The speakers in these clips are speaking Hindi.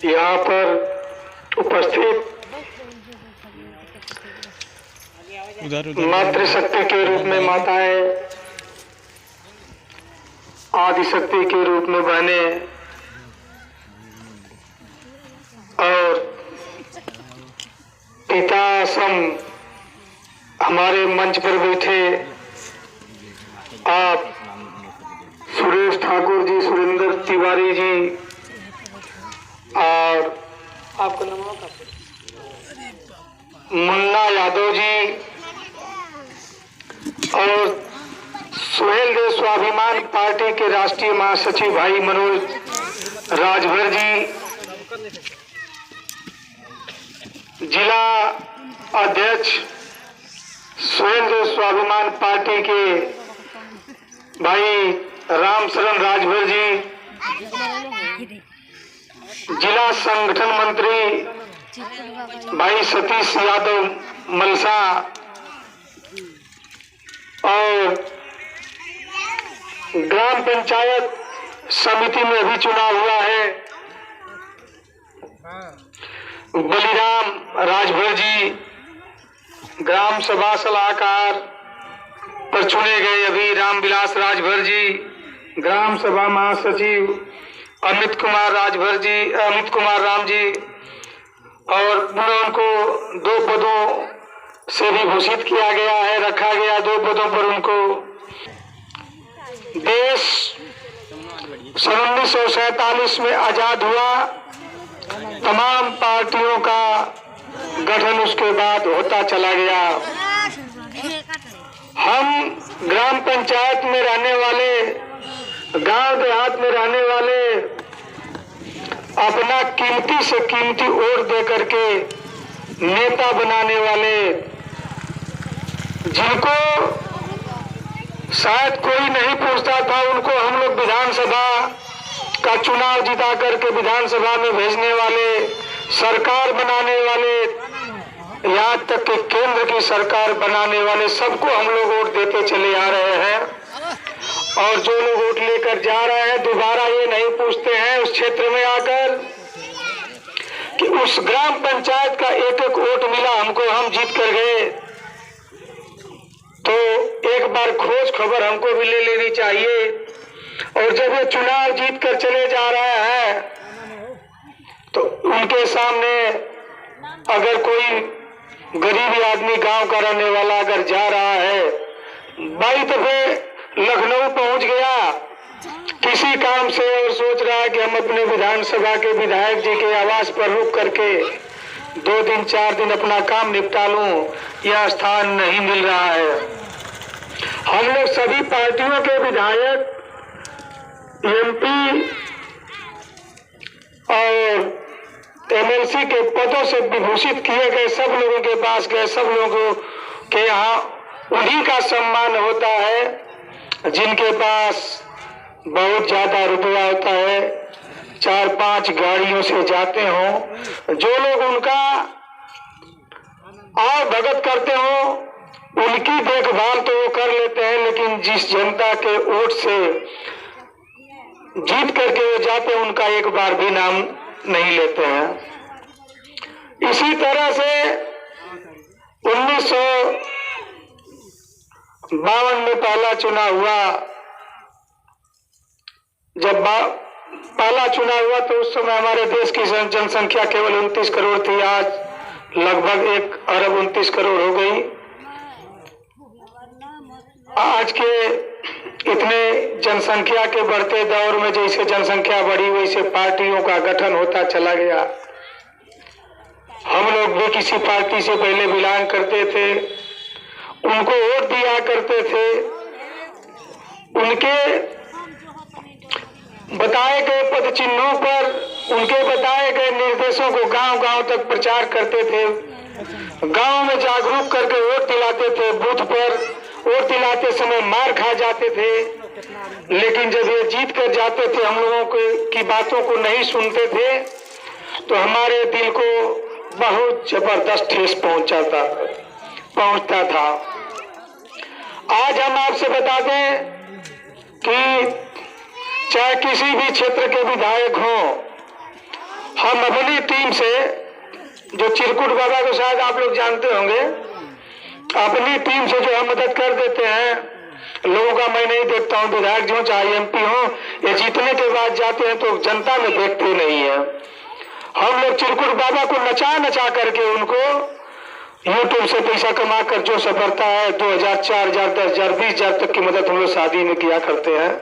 यहाँ पर उपस्थित मातृशक्ति के रूप में माताएं, आदिशक्ति के रूप में बहनें और पिता सम हमारे मंच पर बैठे आप सुरेश ठाकुर जी, सुरेंद्र तिवारी जी और आपका नाम मुन्ना यादव जी और सुहेल देव स्वाभिमान पार्टी के राष्ट्रीय महासचिव भाई मनोज राजभर जी, जिला अध्यक्ष सुहेल देव स्वाभिमान पार्टी के भाई राम शरण राजभर जी, जिला संगठन मंत्री भाई सतीश यादव मलसा और ग्राम पंचायत समिति में भी चुनाव हुआ है बलिराम राजभर जी, ग्राम सभा सलाहकार पर चुने गए अभी रामविलास राजभर जी, ग्राम सभा महासचिव अमित कुमार राजभर जी, अमित कुमार राम जी और उनको 2 पदों से भी घोषित किया गया है, रखा गया 2 पदों पर उनको। देश सन 1947 में आजाद हुआ, तमाम पार्टियों का गठन उसके बाद होता चला गया। हम ग्राम पंचायत में रहने वाले, गांव देहात में रहने वाले अपना कीमती से कीमती वोट दे करके नेता बनाने वाले, जिनको शायद कोई नहीं पूछता था, उनको हम लोग विधानसभा का चुनाव जिता करके विधानसभा में भेजने वाले, सरकार बनाने वाले, यहाँ तक कि केंद्र की सरकार बनाने वाले सबको हम लोग वोट देते चले आ रहे हैं। और जो लोग वोट लेकर जा रहे हैं दोबारा ये नहीं पूछते हैं उस क्षेत्र में आकर कि उस ग्राम पंचायत का एक एक वोट मिला हमको, हम जीत कर गए। तो एक बार खोज खबर हमको भी ले लेनी चाहिए। और जब ये चुनाव जीत कर चले जा रहे हैं तो उनके सामने अगर कोई गरीब आदमी, गांव का रहने वाला अगर जा रहा है, 22 दफे लखनऊ पहुंच गया किसी काम से और सोच रहा है कि हम अपने विधानसभा के विधायक जी के आवास पर रुक करके 2 दिन 4 दिन अपना काम निपटा लूं, यह स्थान नहीं मिल रहा है। हम लोग सभी पार्टियों के विधायक, एमपी और एमएलसी के पदों से विभूषित किए गए सब लोगों के पास गए, सब लोगों के यहाँ उन्हीं का सम्मान होता है जिनके पास बहुत ज्यादा रुपया होता है, 4-5 गाड़ियों से जाते हों। जो लोग उनका आव भगत करते हो उनकी देखभाल तो वो कर लेते हैं, लेकिन जिस जनता के वोट से जीत करके वो जाते हैं उनका एक बार भी नाम नहीं लेते हैं। इसी तरह से 1952 में पहला चुनाव हुआ। जब पहला चुनाव हुआ तो उस समय हमारे देश की जनसंख्या केवल 29 करोड़ थी, आज लगभग 1 अरब 29 करोड़ हो गई। आज के इतने जनसंख्या के बढ़ते दौर में जैसे जनसंख्या बढ़ी वैसे पार्टियों का गठन होता चला गया। हम लोग भी किसी पार्टी से पहले बिलोंग करते थे, उनको वोट दिया करते थे, उनके बताए गए पद चिन्हों पर उनके बताए गए निर्देशों को गांव-गांव तक प्रचार करते थे, गांव में जागरूक करके वोट दिलाते थे। बूथ पर वोट दिलाते समय मार खा जाते थे, लेकिन जब ये जीत कर जाते थे, हम लोगों की बातों को नहीं सुनते थे, तो हमारे दिल को बहुत जबरदस्त ठेस पहुंचता था। आज हम आपसे बता दें कि चाहे किसी भी क्षेत्र के विधायक हों, हम अपनी टीम से, जो चिरकुट बाबा को शायद आप लोग जानते होंगे, अपनी टीम से जो हम मदद कर देते हैं लोगों का, मैं नहीं देखता हूँ विधायक जो चाहे MP हो, ये जीतने के बाद जाते हैं तो जनता में देखते नहीं है। हम लोग चिरकुट बाबा को नचा नचा करके उनको YouTube से पैसा कमा कर जो सफरता है 2000, 4000, 10,000, 20,000 तक की मदद हम लोग शादी में किया करते हैं।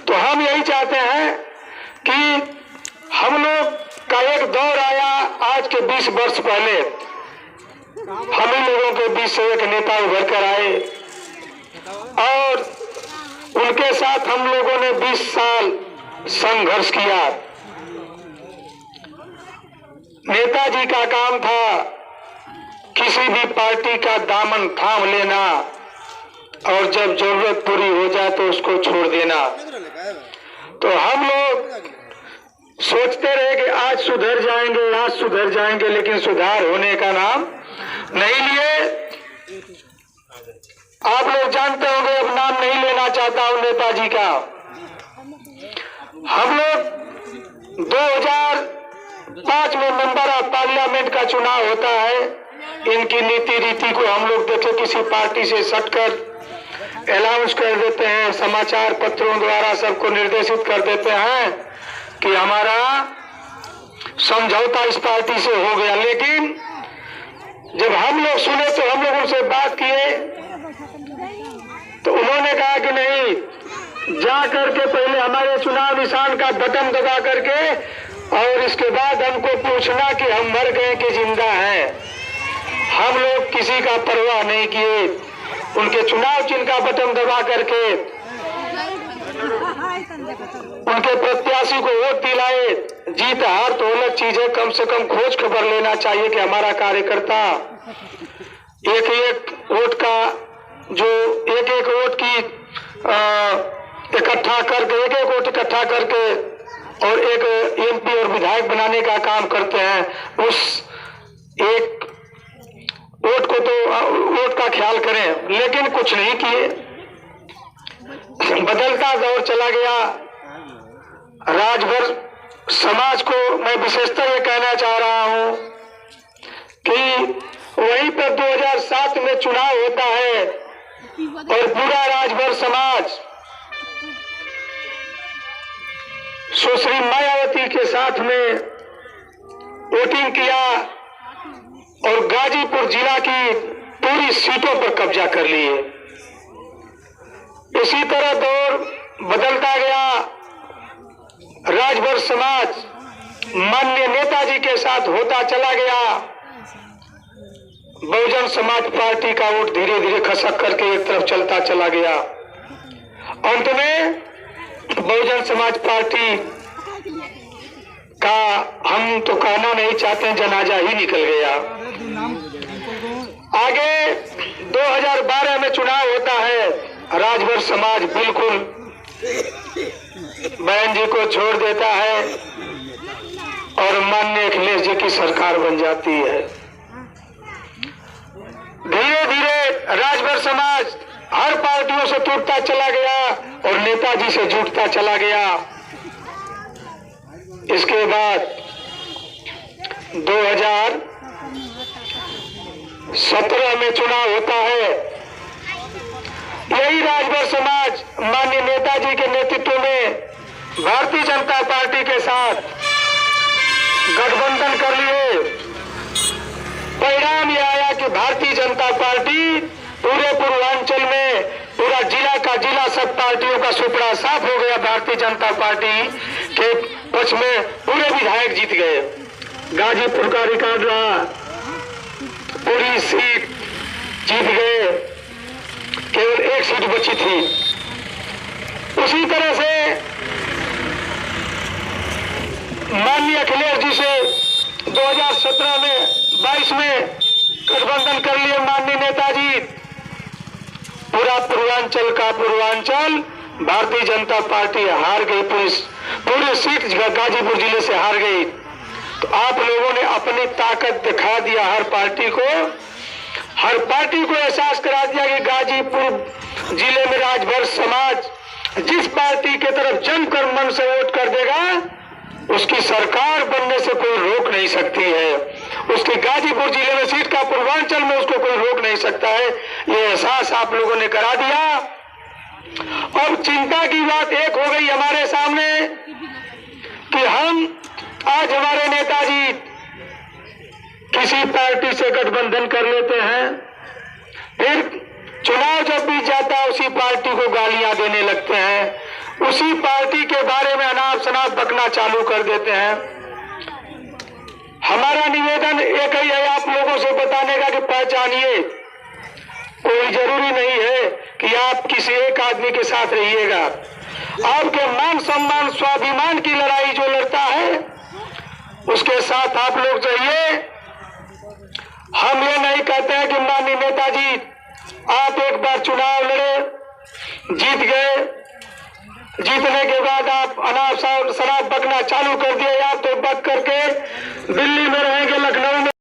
तो हम यही चाहते हैं कि हम लोग का एक दौर आया आज के 20 वर्ष पहले, हम ही लोगों के बीच से एक नेता उभर कर आए और उनके साथ हम लोगों ने 20 साल संघर्ष किया। नेताजी का काम था किसी भी पार्टी का दामन थाम लेना और जब जरूरत पूरी हो जाए तो उसको छोड़ देना। तो हम लोग सोचते रहे कि आज सुधर जाएंगे, आज सुधर जाएंगे, लेकिन सुधार होने का नाम नहीं लिए। आप लोग जानते होंगे, अब नाम नहीं लेना चाहता हूं नेताजी का। हम लोग 2005 में मेंबर ऑफ पार्लियामेंट का चुनाव होता है। इनकी नीति रीति को हम लोग देखे किसी पार्टी से सटकर अनाउंस कर देते हैं, समाचार पत्रों द्वारा सबको निर्देशित कर देते हैं कि हमारा समझौता इस पार्टी से हो गया। लेकिन जब हम लोग सुने तो हम लोग उनसे बात किए तो उन्होंने कहा कि नहीं, जा करके पहले हमारे चुनाव निशान का बटन दबा करके और इसके बाद हमको पूछना कि हम मर गए कि जिंदा हैं। हम लोग किसी का परवाह नहीं किए, उनके चुनाव चिन्ह का बटन दबा करके उनके प्रत्याशी को वोट दिलाए। जीत हार तो अलग चीज है, कम से कम खोज खबर लेना चाहिए कि हमारा कार्यकर्ता एक एक वोट का, जो एक एक वोट की इकट्ठा करके, एक एक वोट इकट्ठा करके और एक MP और विधायक बनाने का काम करते हैं। उस एक वोट को तो वोट का ख्याल करें, लेकिन कुछ नहीं किए। बदलता दौर चला गया। राजभर समाज को मैं विशेषता ये कहना चाह रहा हूं कि वहीं पर 2007 में चुनाव होता है और पूरा राजभर समाज सुश्री मायावती के साथ में वोटिंग किया और गाजीपुर जिला की पूरी सीटों पर कब्जा कर लिए। इसी तरह दौर बदलता गया। राजभर समाज माननीय नेताजी के साथ होता चला गया। बहुजन समाज पार्टी का वोट धीरे धीरे खसक करके एक तरफ चलता चला गया। अंत में बहुजन समाज पार्टी का हम तो कहना नहीं चाहते, जनाजा ही निकल गया। आगे 2012 में चुनाव होता है। राजभर समाज बिल्कुल बहन जी को छोड़ देता है और माननीय अखिलेश जी की सरकार बन जाती है। धीरे धीरे राजभर समाज हर पार्टियों से टूटता चला गया और नेताजी से जुटता चला गया। इसके बाद 2017 में चुनाव होता है। यही राजभर समाज माननीय नेताजी के नेतृत्व में भारतीय जनता पार्टी के साथ गठबंधन कर लिए। परिणाम यह आया कि भारतीय जनता पार्टी पूरे पूर्वांचल में, पूरा जिला का जिला सब पार्टियों का सुपड़ा साफ हो गया। भारतीय जनता पार्टी के पक्ष में पूरे विधायक जीत गए। गाजीपुर का रिकॉर्ड रहा, पूरी सीट जीत गए, केवल एक सीट बची थी। उसी तरह से माननीय अखिलेश जी से 2017 में 22 में गठबंधन कर लिए माननीय नेताजी। पूरा पूर्वांचल का पूर्वांचल भारतीय जनता पार्टी हार गई, पूरी सीट गाजीपुर जिले से हार गई। तो आप लोगों ने अपनी ताकत दिखा दिया। हर पार्टी को एहसास करा दिया कि गाजीपुर जिले में राजभर समाज जिस पार्टी के तरफ जमकर मन से वोट कर देगा उसकी सरकार बनने से कोई रोक नहीं सकती है। उसकी गाजीपुर जिले में सीट का पूर्वांचल में उसको कोई रोक नहीं सकता है। ये एहसास आप लोगों ने करा दिया। अब चिंता की बात एक हो गई हमारे सामने कि हम आज हमारे नेताजी किसी पार्टी से गठबंधन कर लेते हैं, फिर चुनाव जब भी जाता है उसी पार्टी को गालियां देने लगते हैं, उसी पार्टी के बारे में अनाप शनाप बकना चालू कर देते हैं। हमारा निवेदन एक ही है आप लोगों से बताने का कि पहचानिए, कोई जरूरी नहीं है कि आप किसी एक आदमी के साथ रहिएगा। आपके मान सम्मान स्वाभिमान की लड़ाई जो लड़ता है उसके साथ आप लोग जाइए। हम ये नहीं कहते हैं कि माननीय नेताजी आप एक बार चुनाव लड़े, जीत गए, जीतने के बाद आप अनाप शनाप बकना चालू कर दिए, आप तो बक करके दिल्ली में रहे